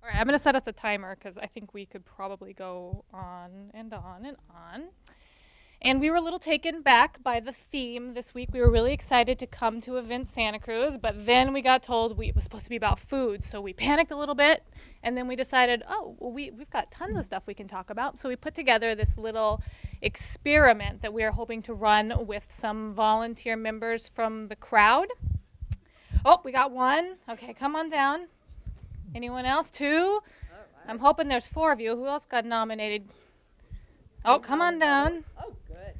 All right, I'm going to set us a timer because I think we could probably go on and on and on. And we were a little taken back by the theme this week. We were really excited to come to Event Santa Cruz, but then we got told it was supposed to be about food, so we panicked a little bit, and then we decided, oh, well, we've got tons of stuff we can talk about. So we put together this little experiment that we are hoping to run with some volunteer members from the crowd. Oh, we got one. Okay, come on down. Anyone else? Two? I'm hoping there's 4 of you. Who else got nominated? Oh, come on down. Oh, good.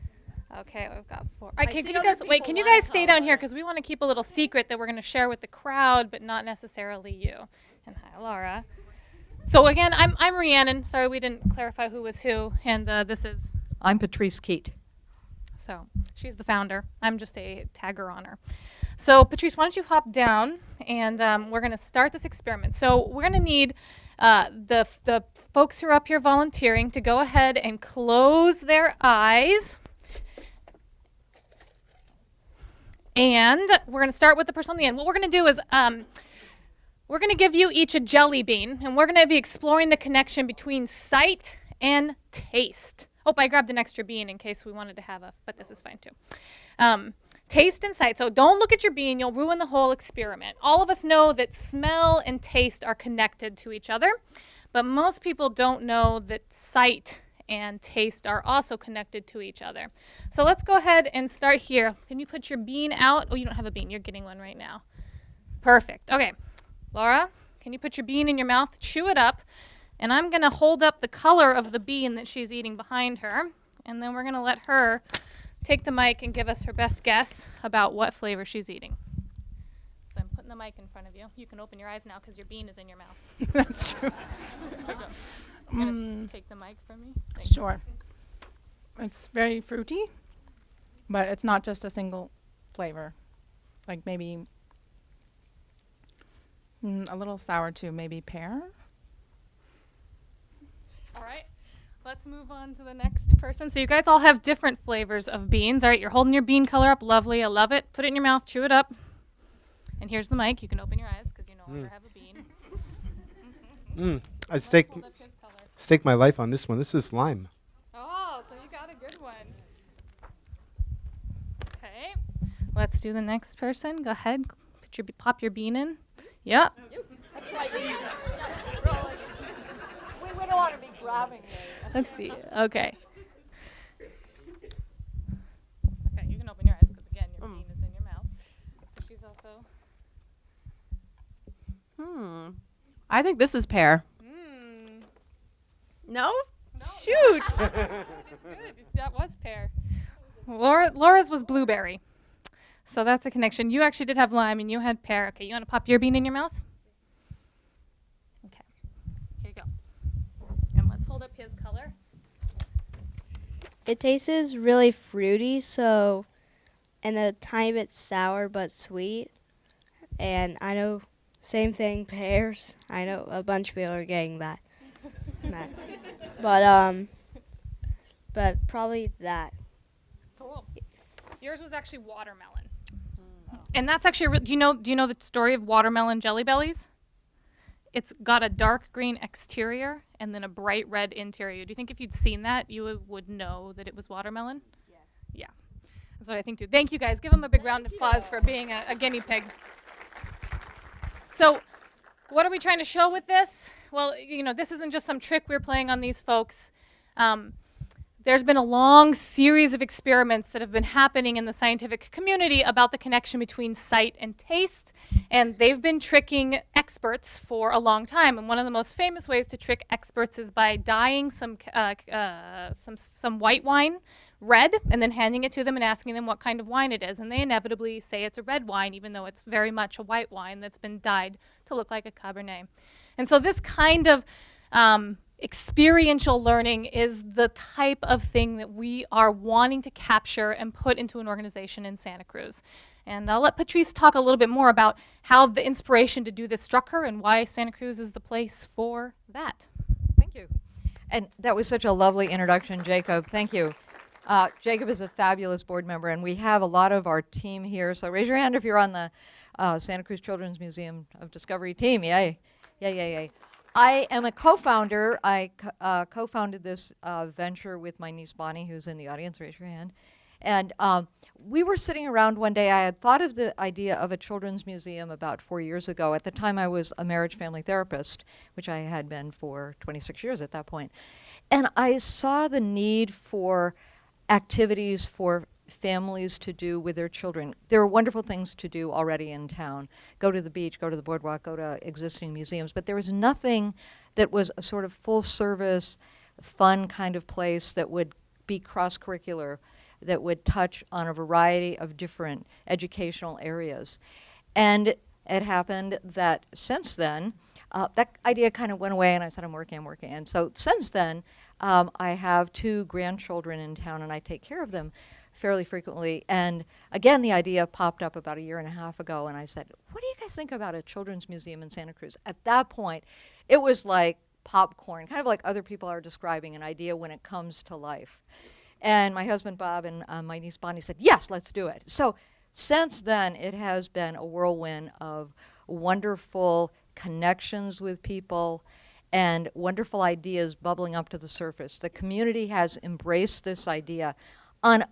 Okay, we've got 4. All right, can you guys wait? Can you guys stay down here because we want to keep a little secret that we're going to share with the crowd, but not necessarily you. And hi, Laura. So again, I'm Rhiannon. Sorry, we didn't clarify who was who, and this is. I'm Patrice Keet. So she's the founder. I'm just a tagger on her. So Patrice, why don't you hop down, and we're going to start this experiment. So we're going to need the folks who are up here volunteering to go ahead and close their eyes. And we're going to start with the person on the end. What we're going to do is we're going to give you each a jelly bean, and we're going to be exploring the connection between sight and taste. Oh, I grabbed an extra bean in case we wanted to have but this is fine too. Taste and sight. So don't look at your bean. You'll ruin the whole experiment. All of us know that smell and taste are connected to each other, but most people don't know that sight and taste are also connected to each other. So let's go ahead and start here. Can you put your bean out? Oh, you don't have a bean. You're getting one right now. Perfect. Okay. Laura, can you put your bean in your mouth? Chew it up. And I'm going to hold up the color of the bean that she's eating behind her. And then we're going to let her take the mic and give us her best guess about what flavor she's eating. So I'm putting the mic in front of you. You can open your eyes now because your bean is in your mouth. That's true. You're going to take the mic from me? Thanks. Sure. It's very fruity, but it's not just a single flavor. Like maybe a little sour too, maybe pear. All right, let's move on to the next person. So you guys all have different flavors of beans. All right, you're holding your bean color up. Lovely, I love it. Put it in your mouth, chew it up. And here's the mic. You can open your eyes because you no longer have a bean. I stake my life on this one. This is lime. Oh, so you got a good one. Okay, let's do the next person. Go ahead, pop your bean in. Yep. That's right. We don't want to be grabbing you. Let's see. Okay. Okay, you can open your eyes because again, your bean is in your mouth. So she's also. I think this is pear. No? Shoot. It's good. That was pear. Laura's was blueberry. So that's a connection. You actually did have lime and you had pear. Okay, you want to pop your bean in your mouth? Okay. Here you go. And let's hold up his color. It tastes really fruity, and a tiny bit sour but sweet. And I know, same thing, pears. I know a bunch of people are getting that. But probably that. Cool. Yours was actually watermelon. And that's actually, do you know the story of watermelon Jelly Bellies? It's got a dark green exterior and then a bright red interior. Do you think if you'd seen that, you would know that it was watermelon? Yes. Yeah. That's what I think too. Thank you guys. Give them a big round of applause for being a guinea pig. So what are we trying to show with this? Well, this isn't just some trick we're playing on these folks. There's been a long series of experiments that have been happening in the scientific community about the connection between sight and taste, and they've been tricking experts for a long time. And one of the most famous ways to trick experts is by dyeing some white wine red and then handing it to them and asking them what kind of wine it is. And they inevitably say it's a red wine, even though it's very much a white wine that's been dyed to look like a Cabernet. And so this kind of experiential learning is the type of thing that we are wanting to capture and put into an organization in Santa Cruz. And I'll let Patrice talk a little bit more about how the inspiration to do this struck her and why Santa Cruz is the place for that. Thank you. And that was such a lovely introduction, Jacob. Thank you. Jacob is a fabulous board member, and we have a lot of our team here. So raise your hand if you're on the Santa Cruz Children's Museum of Discovery team. Yay. Yay, yay, yay. I am a co-founder. I co-founded this venture with my niece Bonnie, who's in the audience. Raise your hand. And we were sitting around one day. I had thought of the idea of a children's museum about 4 years ago. At the time, I was a marriage family therapist, which I had been for 26 years at that point. And I saw the need for activities for families to do with their children. There are wonderful things to do already in town. Go to the beach, go to the boardwalk, go to existing museums. But there was nothing that was a sort of full-service, fun kind of place that would be cross-curricular, that would touch on a variety of different educational areas. And it happened that since then, that idea kind of went away, and I said, I'm working. And so since then, I have 2 grandchildren in town, and I take care of them fairly frequently. And again, the idea popped up about 1.5 years ago, and I said, what do you guys think about a children's museum in Santa Cruz? At that point, it was like popcorn, kind of like other people are describing an idea when it comes to life. And my husband Bob and my niece Bonnie said, yes, let's do it. So since then, it has been a whirlwind of wonderful connections with people and wonderful ideas bubbling up to the surface. The community has embraced this idea on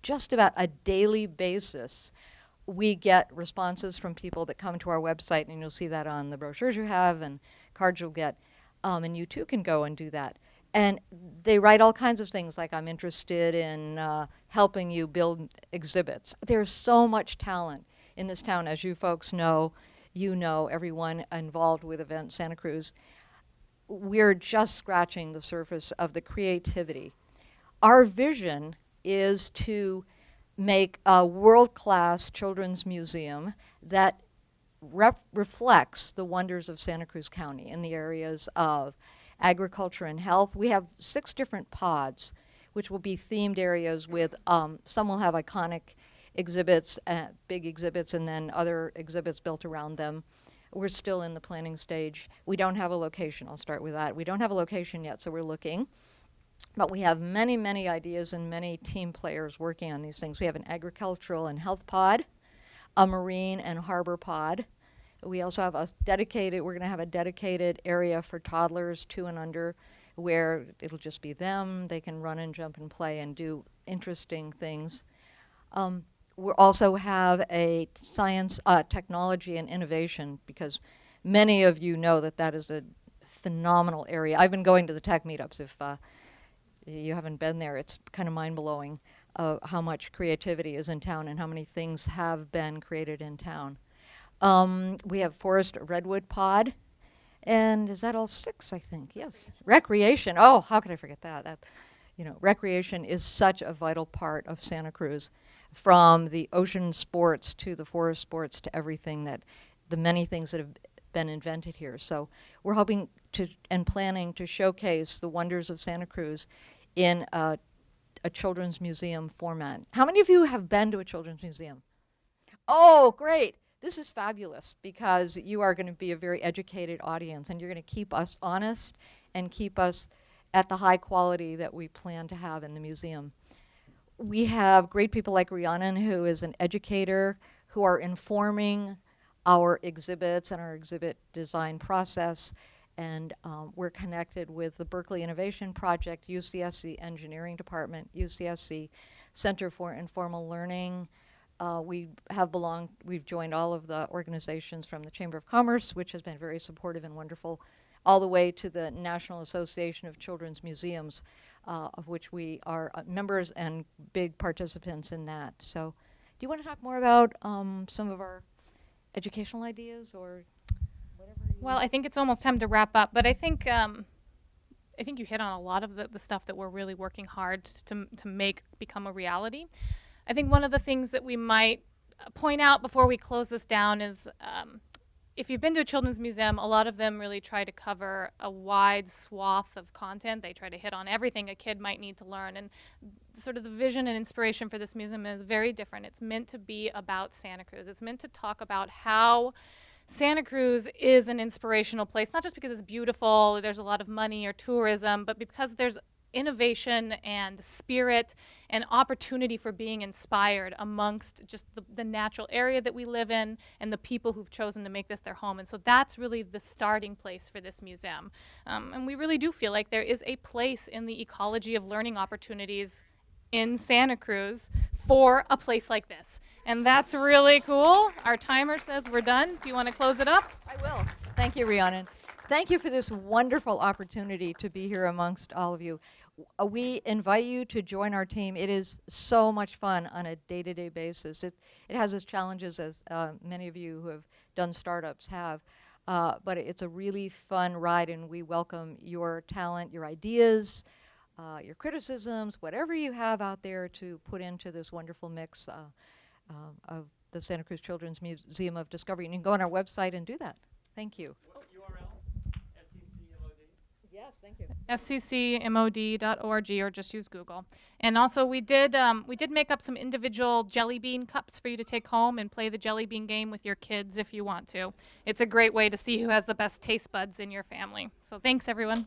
just about a daily basis. We get responses from people that come to our website, and you'll see that on the brochures you have and cards you'll get, and you too can go and do that. And they write all kinds of things like, I'm interested in helping you build exhibits. There's so much talent in this town, as you folks know, everyone involved with Event Santa Cruz. We're just scratching the surface of the creativity. Our vision is to make a world-class children's museum that reflects the wonders of Santa Cruz County in the areas of agriculture and health. We have 6 different pods, which will be themed areas with, some will have iconic exhibits, big exhibits, and then other exhibits built around them. We're still in the planning stage. We don't have a location. I'll start with that. We don't have a location yet, so we're looking. But we have many, many ideas and many team players working on these things. We have an agricultural and health pod, a marine and harbor pod. We also have we're going to have a dedicated area for toddlers 2 and under, where it'll just be them. They can run and jump and play and do interesting things. We also have a science, technology, and innovation, because many of you know that is a phenomenal area. I've been going to the tech meetups. If you haven't been there, it's kind of mind-blowing how much creativity is in town and how many things have been created in town. We have Forest Redwood Pod, and is that all 6, I think? Yes. Recreation. Oh, how could I forget that? Recreation is such a vital part of Santa Cruz, from the ocean sports to the forest sports to everything the many things that have been invented here. So we're hoping and planning to showcase the wonders of Santa Cruz in a children's museum format. How many of you have been to a children's museum? Oh, great. This is fabulous, because you are going to be a very educated audience, and you're going to keep us honest and keep us at the high quality that we plan to have in the museum. We have great people like Rhiannon, who is an educator, who are informing our exhibits and our exhibit design process. And we're connected with the Berkeley Innovation Project, UCSC Engineering Department, UCSC Center for Informal Learning. We've joined all of the organizations from the Chamber of Commerce, which has been very supportive and wonderful, all the way to the National Association of Children's Museums, of which we are members and big participants in that. So do you want to talk more about some of our educational ideas, or whatever? Well, I think it's almost time to wrap up, but I think you hit on a lot of the stuff that we're really working hard to make become a reality. I think one of the things that we might point out before we close this down is, if you've been to a children's museum, a lot of them really try to cover a wide swath of content. They try to hit on everything a kid might need to learn. And sort of the vision and inspiration for this museum is very different. It's meant to be about Santa Cruz. It's meant to talk about how Santa Cruz is an inspirational place, not just because it's beautiful, there's a lot of money or tourism, but because there's innovation and spirit and opportunity for being inspired amongst just the natural area that we live in and the people who've chosen to make this their home. And so that's really the starting place for this museum. And we really do feel like there is a place in the ecology of learning opportunities in Santa Cruz for a place like this. And that's really cool. Our timer says we're done. Do you want to close it up? I will. Thank you, Rhiannon. Thank you for this wonderful opportunity to be here amongst all of you. We invite you to join our team. It is so much fun on a day-to-day basis. It has its challenges, as many of you who have done startups have, but it's a really fun ride, and we welcome your talent, your ideas, your criticisms, whatever you have out there to put into this wonderful mix of the Santa Cruz Children's Museum of Discovery. And you can go on our website and do that. Thank you. Yes, thank you. sccmod.org, or just use Google. And also we did make up some individual jelly bean cups for you to take home and play the jelly bean game with your kids if you want to. It's a great way to see who has the best taste buds in your family. So thanks, everyone.